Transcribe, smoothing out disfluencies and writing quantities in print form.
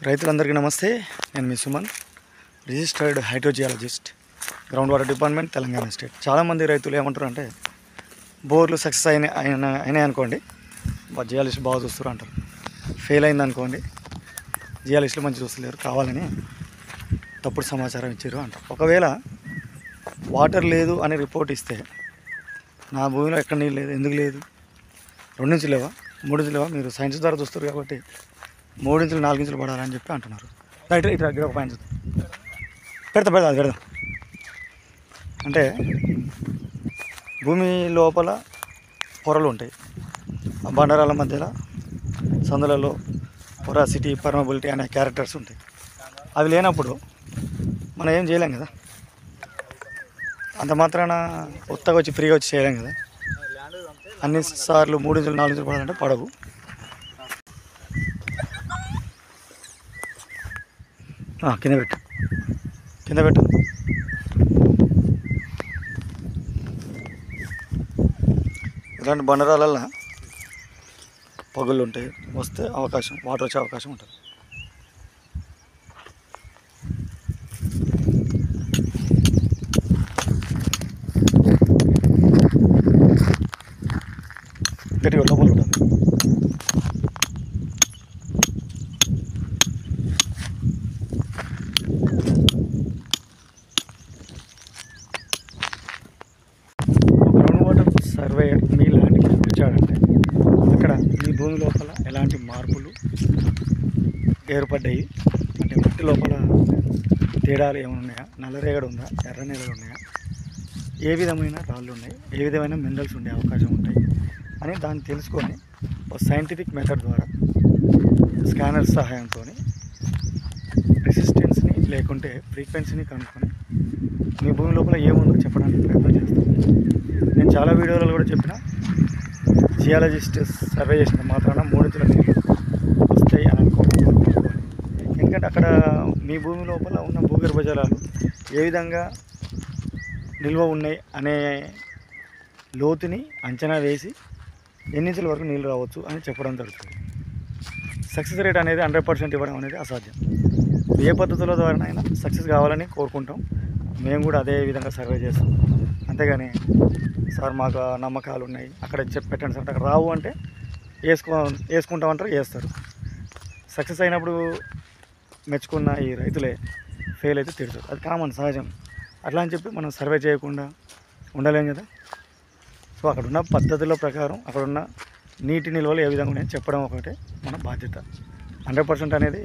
రైతులందరికీ నమస్తే. నేను మీ Suman, registered hydrogeologist, ground water department, Telangana state. చాలామంది రైతులు ఏమంటారు అంటే బోర్లు సక్సెస్ అయినాయి అనుకోండి, జియాలజిస్ట్ బాగా చూస్తారు అంటారు. ఫెయిల్ అయింది అనుకోండి, జియాలజిస్టులు మంచి చూస్తలేరు, కావాలని తప్పుడు సమాచారం ఇచ్చారు అంటారు. ఒకవేళ వాటర్ లేదు అని రిపోర్ట్ ఇస్తే నా భూమిలో ఎక్కడ నీళ్ళు లేదు, ఎందుకు లేదు, 2 ఇంచులు లేవా, 3 ఇంచులు లేవా, మీరు సైన్స్ ద్వారా చూస్తారు కాబట్టి 3 ఇంచులు 4 ఇంచులు పడాలని చెప్పి అంటున్నారు. రైట్ ఇట్లా ఒక పాయింట్ పెడతాం అది పెడదాం. అంటే భూమి లోపల పొరలు ఉంటాయి, ఆ బండరాల మధ్యలో సందులలో పొరాసిటీ, పర్మబిలిటీ అనే క్యారెక్టర్స్ ఉంటాయి. అవి లేనప్పుడు మనం ఏం చేయలేం కదా, అంత మాత్రాన కొత్తగా వచ్చి ఫ్రీగా వచ్చి చేయలేం కదా. అన్నిసార్లు 3 ఇంచులు 4 ఇంచులు పడాలంటే పడవు. కింద పెట్టు ఇలాంటి బండరాలల్లో పగుళ్ళు ఉంటాయి, వస్తే అవకాశం, వాటర్ వచ్చే అవకాశం ఉంటుంది. గట్టిగా లోపల ఉంటుంది. గ్రౌండ్ వాటర్ సర్వేయర్ మీ ల్యాండ్కి వచ్చాడంటే అక్కడ మీ భూమి లోపల ఎలాంటి మార్పులు ఏర్పడ్డాయి, అంటే మట్టి లోపల తేడాలు ఏమైనా ఉన్నాయా, నల్లరేగడి ఉందా, ఎర్ర నేలలు ఉన్నాయా, ఏ విధమైన రాళ్ళు ఉన్నాయి, ఏ విధమైన మినరల్స్ ఉండే అవకాశం ఉంటాయి అని దాన్ని తెలుసుకొని ఒక సైంటిఫిక్ మెథడ్ ద్వారా స్కానర్ సహాయంతో రెసిస్టెన్స్ని లేకుంటే ఫ్రీక్వెన్సీని కనుక్కొని మీ భూమి లోపల ఏముందో చెప్పడానికి ప్రయత్నం చేస్తాను. నేను చాలా వీడియోలలో కూడా చెప్పిన, జియాలజిస్ట్ సర్వే చేసిన మాత్రాన 3 ఇంచుల నీళ్ళు వస్తాయి అని అనుకోవాలి. ఎందుకంటే అక్కడ మీ భూమి లోపల ఉన్న భూగర్భ జలాలు ఏ విధంగా నిల్వ ఉన్నాయి అనే లోతుని అంచనా వేసి ఎన్ని ఇంచుల వరకు నీళ్ళు రావచ్చు అని చెప్పడం జరుగుతుంది. సక్సెస్ రేట్ అనేది 100% ఇవ్వడం అనేది అసాధ్యం. ఏ పద్ధతుల ద్వారానైనా సక్సెస్ కావాలని కోరుకుంటాం. మేము కూడా అదే విధంగా సర్వే చేస్తాం. సార్ మాకు నమ్మకాలు ఉన్నాయి, అక్కడ చెప్పి పెట్టండి సార్, అక్కడ రావు అంటే వేసుకుంటామంటారు, వేస్తారు. సక్సెస్ అయినప్పుడు మెచ్చుకున్న ఈ రైతులే ఫెయిల్ అయితే తిడతారు, అది కామన్, సహజం. అట్లా అని చెప్పి మనం సర్వే చేయకుండా ఉండలేం కదా. సో అక్కడ ఉన్న పద్ధతుల ప్రకారం అక్కడున్న నీటి నిల్వలు ఏ విధంగా ఉన్నాయని చెప్పడం ఒకటే మన బాధ్యత. 100% అనేది